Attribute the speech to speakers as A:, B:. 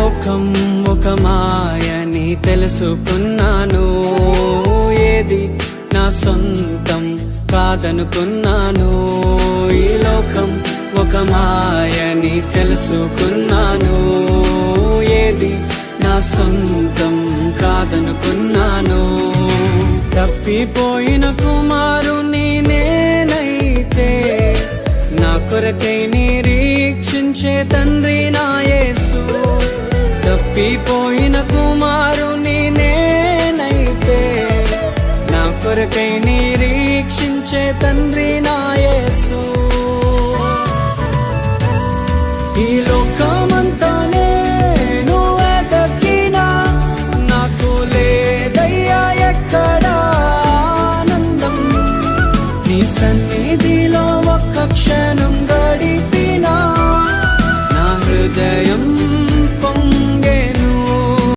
A: లోకం ఒక మాయని తెలుసుకున్నాను, ఏది నా సొంతం కాదనుకున్నాను. ఈ లోకం ఒక మాయని తెలుసుకున్నాను, ఏది నా సొంతం కాదనుకున్నాను. తప్పిపోయిన కుమారుని నేనైతే, నా కొరకై నిరీక్షించే తండ్రి నా యేసు. తప్పిపోయిన కుమారుని నేనైతే, నా కొరకై నిరీక్షించే తండ్రి